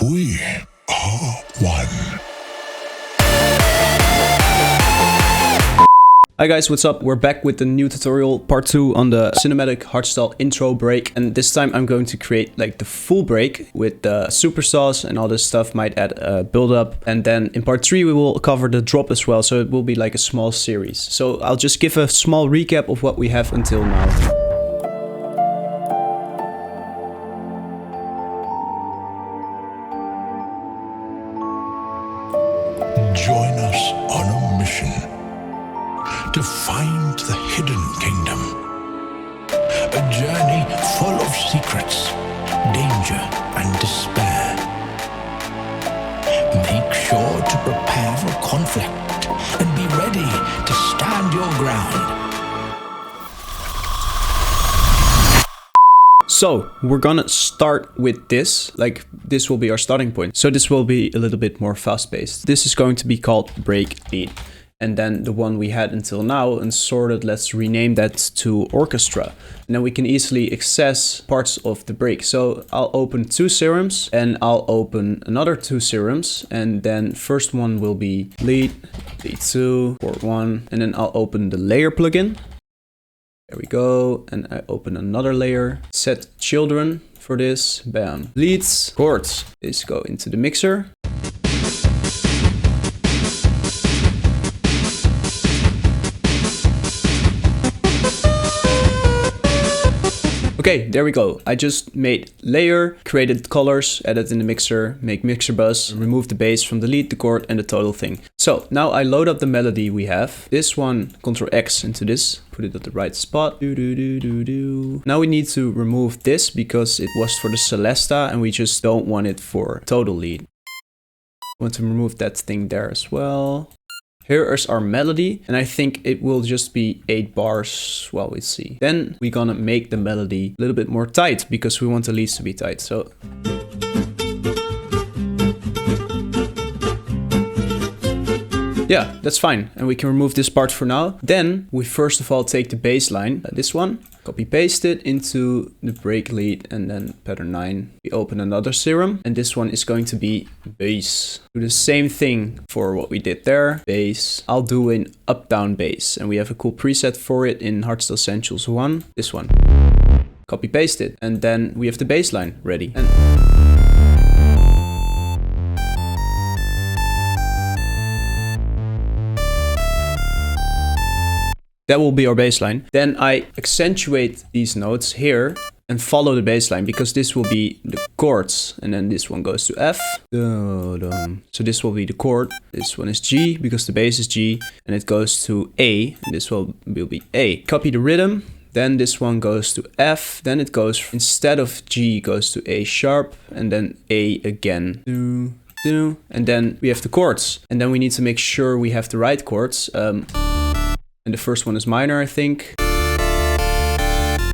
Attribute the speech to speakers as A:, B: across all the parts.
A: We are one.
B: Hi guys, what's up? We're back with the new tutorial, part 2 on the cinematic hardstyle intro break. And this time I'm going to create like the full break with the superstars and all this stuff. Might add a build up. And then in part 3 we will cover the drop as well. So it will be like a small series. So I'll just give a small recap of what we have until now.
A: Join us on a mission to find the hidden kingdom. A journey full of secrets, danger, and despair. Make sure to prepare for conflict and be ready to stand your ground.
B: So we're gonna start with this, like this will be our starting point. So this will be a little bit more fast-paced. This is going to be called break lead. And then the one we had until now and sorted, let's rename that to orchestra. And then we can easily access parts of the break. So I'll open 2 serums and I'll open another 2 serums. And then first one will be lead 2, port 1. And then I'll open the layer plugin. There we go. And I open another layer. Set children for this. Bam. Leads, chords. This go into the mixer. Okay, there we go. I just made layer, created colors, added in the mixer, make mixer bus, remove the bass from the lead, the chord, and the total thing. So now I load up the melody we have. This one, Ctrl X into this, put it at the right spot. Now we need to remove this because it was for the Celesta and we just don't want it for total lead. Want to remove that thing there as well. Here is our melody, and I think it will just be 8 bars. Well, we'll see. Then we're gonna make the melody a little bit more tight because we want the leads to be tight. So yeah, that's fine. And we can remove this part for now. Then we first of all take the bass line, this one, copy paste it into the break lead and then pattern 9. We open another serum and this one is going to be bass. Do the same thing for what we did there. Bass. I'll do an up down bass and we have a cool preset for it in Hardstyle Essentials 1. This one. Copy paste it and then we have the bass line ready. And that will be our bass line. Then I accentuate these notes here and follow the bass line because this will be the chords. And then this one goes to F. So this will be the chord. This one is G because the bass is G. And it goes to A. And this will be A. Copy the rhythm. Then this one goes to F. Then it goes, instead of G, goes to A sharp. And then A again. And then we have the chords. And then we need to make sure we have the right chords. And the first one is minor, I think.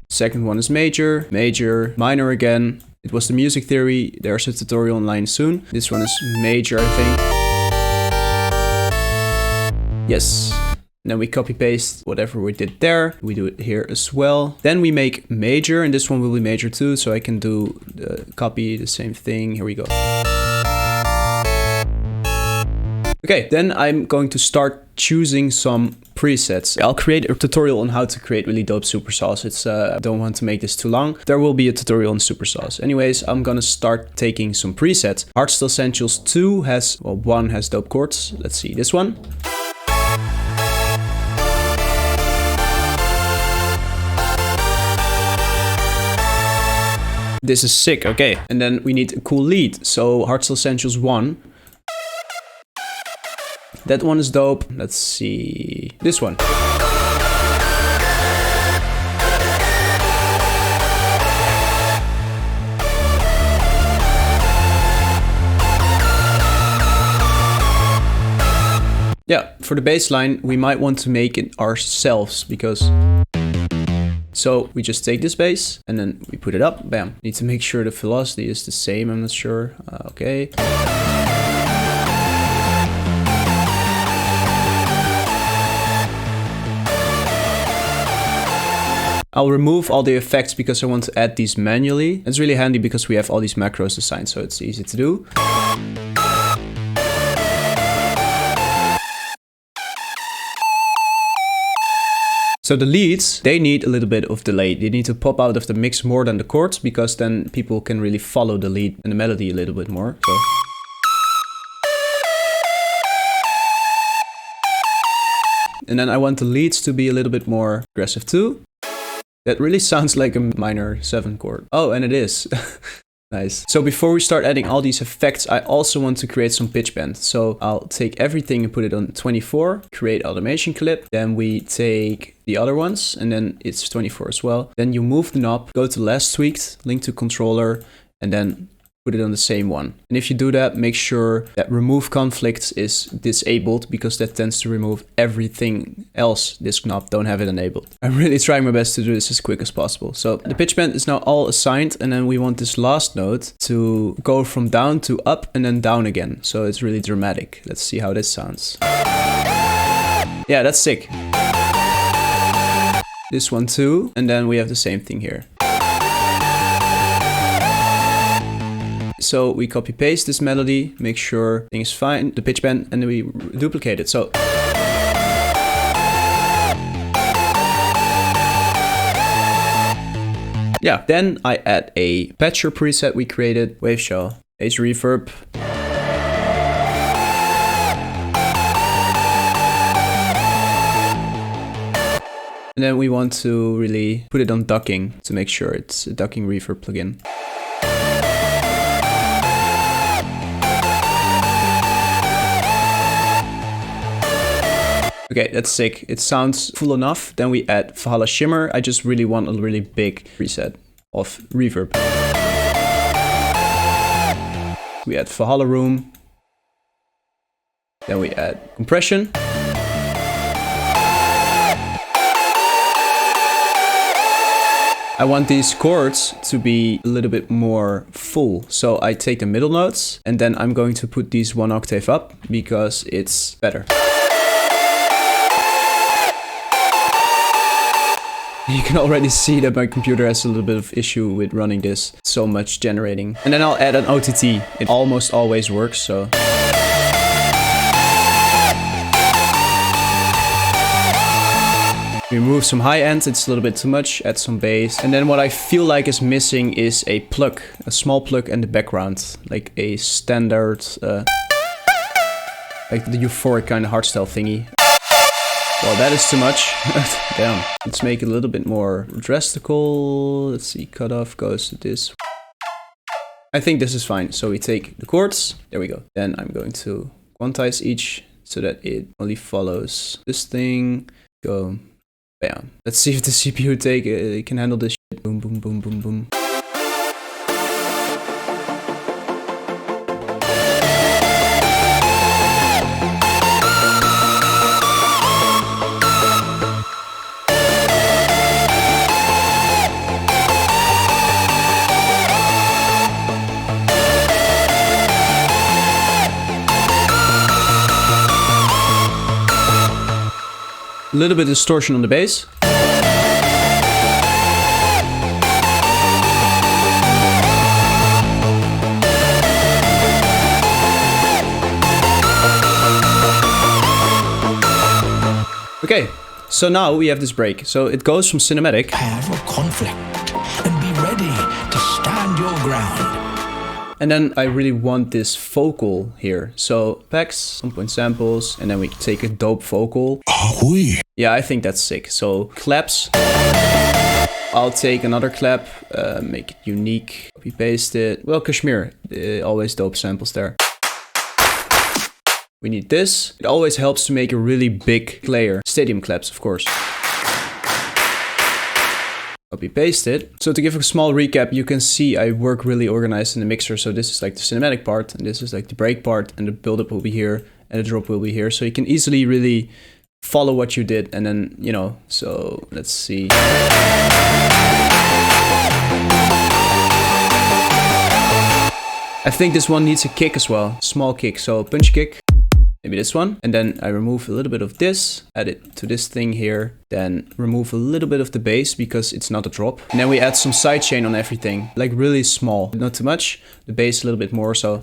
B: Second one is major, major, minor again. It was the music theory. There's a tutorial online soon. This one is major, I think. Yes. And then we copy paste whatever we did there. We do it here as well. Then we make major, and this one will be major too. So I can do copy the same thing. Here we go. Okay, then I'm going to start choosing some presets. I'll create a tutorial on how to create really dope superstars. I don't want to make this too long. There will be a tutorial on superstars. Anyways, I'm gonna start taking some presets. Hardstyle Essentials 2 has, well, 1 has dope chords. Let's see, this one. This is sick, okay. And then we need a cool lead. So Hardstyle Essentials 1. That one is dope. Let's see. This one. Yeah, for the bass line, we might want to make it ourselves because... So we just take this bass and then we put it up. Bam. Need to make sure the velocity is the same. I'm not sure. Okay. I'll remove all the effects because I want to add these manually. It's really handy because we have all these macros assigned, so it's easy to do. So the leads, they need a little bit of delay. They need to pop out of the mix more than the chords, because then people can really follow the lead and the melody a little bit more. So. And then I want the leads to be a little bit more aggressive too. That really sounds like a minor 7 chord. Oh, and it is. Nice. So before we start adding all these effects, I also want to create some pitch bend. So I'll take everything and put it on 24, create automation clip. Then we take the other ones and then it's 24 as well. Then you move the knob, go to last tweaked, link to controller, and then put it on the same one. And if you do that, make sure that remove conflicts is disabled, because that tends to remove everything else this knob don't have it enabled. I'm really trying my best to do this as quick as possible. So the pitch bend is now all assigned, and then we want this last note to go from down to up and then down again. So it's really dramatic. Let's see how this sounds. Yeah, that's sick. This one too, and then we have the same thing here. So we copy paste this melody, make sure things fine, the pitch bend, and then we duplicate it. So yeah, then I add a patcher preset we created, wave shell, bass reverb. And then we want to really put it on ducking to make sure it's a ducking reverb plugin. Okay, that's sick. It sounds full enough. Then we add Valhalla Shimmer. I just really want a really big preset of reverb. We add Valhalla Room. Then we add compression. I want these chords to be a little bit more full. So I take the middle notes and then I'm going to put these 1 octave up because it's better. You can already see that my computer has a little bit of issue with running this. So much generating. And then I'll add an OTT. It almost always works, so. Remove some high end, it's a little bit too much, add some bass. And then what I feel like is missing is a plug, a small plug in the background. Like a standard, like the euphoric kind of hardstyle thingy. Well, that is too much. Damn. Let's make it a little bit more drastical. Let's see, cutoff goes to this. I think this is fine. So we take the chords. There we go. Then I'm going to quantize each so that it only follows this thing. Go. Bam. Let's see if the CPU can handle this shit. Boom, boom, boom, boom, boom. A little bit of distortion on the bass. Okay, so now we have this break. So it goes from cinematic.
A: Prepare for conflict and be ready to stand your ground.
B: And then I really want this vocal here. So packs, some point samples, and then we take a dope vocal.
A: Ahoy.
B: Yeah, I think that's sick. So claps. I'll take another clap, make it unique, copy paste it. Well, Kashmir, always dope samples there. We need this. It always helps to make a really big layer. Stadium claps, of course. Copy paste it. So to give a small recap, you can see I work really organized in the mixer. So this is like the cinematic part, and this is like the break part, and the buildup will be here, and the drop will be here. So you can easily really follow what you did, and then, you know, so let's see. I think this one needs a kick as well, small kick, so punch kick. maybe this one. And then I remove a little bit of this, add it to this thing here, then remove a little bit of the bass because it's not a drop. And then we add some sidechain on everything, like really small, not too much. The bass a little bit more, so.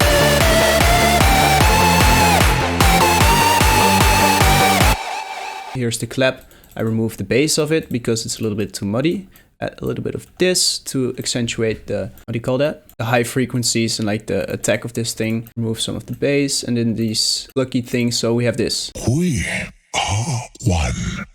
B: Here's the clap. I remove the bass of it because it's a little bit too muddy. Add a little bit of this to accentuate the, what do you call that? The high frequencies and like the attack of this thing. Remove some of the bass and then these plucky things. So we have this.
A: We are one.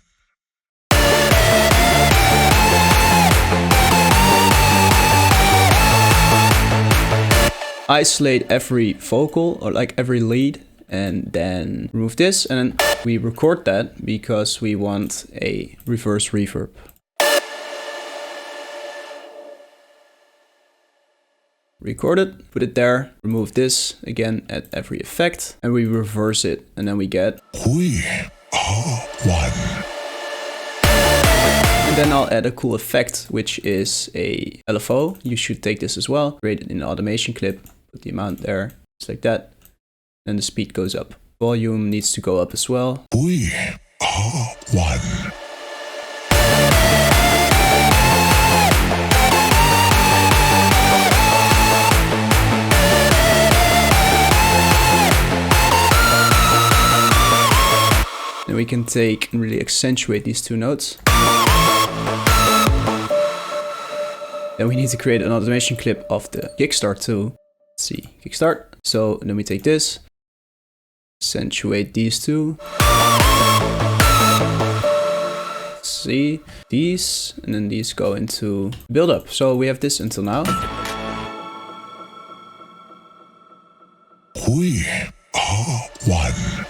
B: Isolate every vocal or like every lead and then remove this. And then we record that because we want a reverse reverb. Record it, put it there, remove this, again at every effect, and we reverse it, and then we get
A: We are one.
B: And then I'll add a cool effect, which is a LFO. You should take this as well, create it in an automation clip, put the amount there, just like that, and the speed goes up. Volume needs to go up as well.
A: We are one.
B: Then we can take and really accentuate these two notes. Then we need to create an automation clip of the kickstart too. Let's see, kickstart. So then we take this, accentuate these two. Let's see, these, and then these go into build up. So we have this until now.
A: We are one.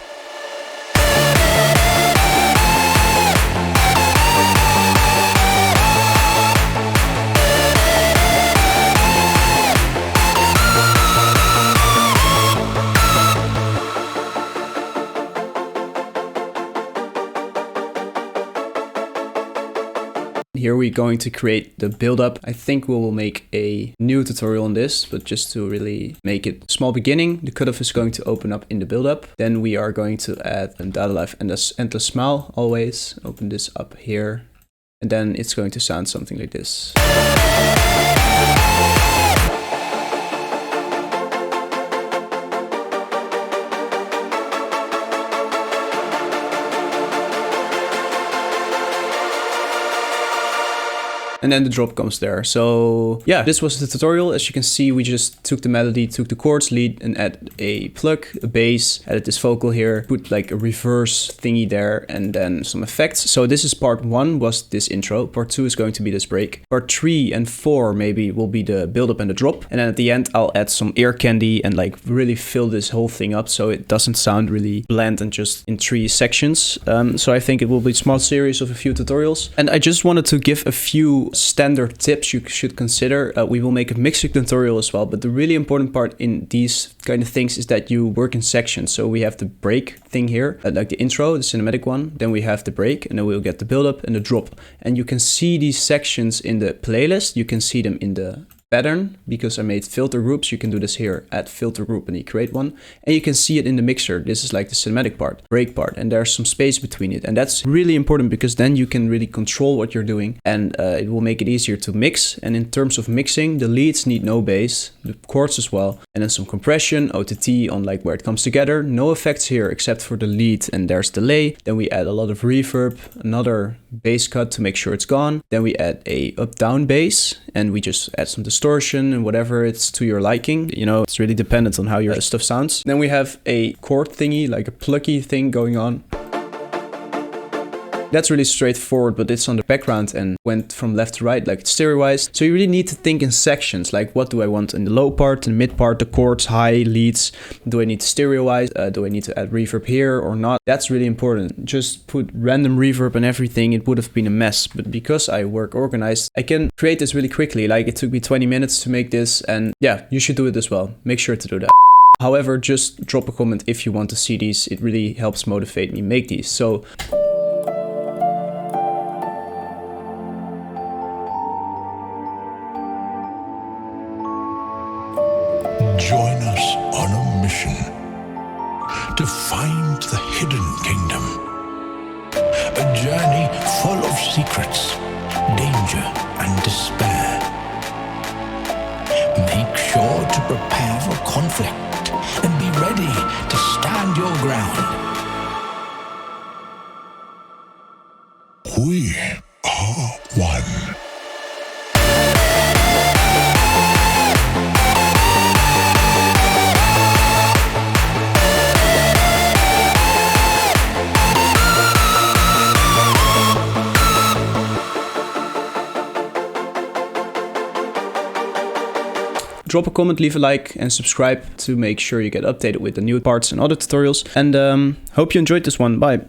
B: Here we're going to create the build-up. I think we will make a new tutorial on this, but just to really make it small beginning, the cutoff is going to open up in the build-up. Then we are going to add a data life and this endless smile always. Open this up here. And then it's going to sound something like this. And then the drop comes there. So yeah, this was the tutorial. As you can see, we just took the melody, took the chords, lead, and added a plug, a bass, added this vocal here, put like a reverse thingy there, and then some effects. So this is part 1 was this intro. Part 2 is going to be this break. Part 3 and 4 maybe will be the build up and the drop. And then at the end, I'll add some ear candy and like really fill this whole thing up so it doesn't sound really bland and just in 3 sections. So I think it will be a small series of a few tutorials. And I just wanted to give a few standard tips you should consider. We will make a mixing tutorial as well, but the really important part in these kind of things is that you work in sections. So we have the break thing here, like the intro, the cinematic one, then we have the break, and then we'll get the build up and the drop. And you can see these sections in the playlist, you can see them in the pattern because I made filter groups. You can do this here, add filter group, and you create one, and you can see it in the mixer. This is like the cinematic part, break part, and there's some space between it, and that's really important because then you can really control what you're doing, and it will make it easier to mix. And in terms of mixing, the leads need no bass, the chords as well, and then some compression, OTT on like where it comes together. No effects here except for the lead, and there's delay. Then we add a lot of reverb, another bass cut to make sure it's gone. Then we add a up-down bass, and we just add some distortion and whatever it's to your liking. You know, it's really dependent on how your stuff sounds. Then we have a chord thingy, like a plucky thing going on. That's really straightforward, but it's on the background and went from left to right, like it's stereoized. So you really need to think in sections, like what do I want in the low part, the mid part, the chords, high, leads. Do I need to stereoize? Do I need to add reverb here or not? That's really important. Just put random reverb and everything, it would have been a mess. But because I work organized, I can create this really quickly. Like it took me 20 minutes to make this, and yeah, you should do it as well. Make sure to do that. However, just drop a comment if you want to see these. It really helps motivate me make these. So
A: join us on a mission to find the hidden kingdom. A journey full of secrets, danger and despair. Make sure to prepare for conflict and be ready to stand your ground. We are one.
B: Drop a comment, leave a like, and subscribe to make sure you get updated with the new parts and other tutorials. And hope you enjoyed this one. Bye.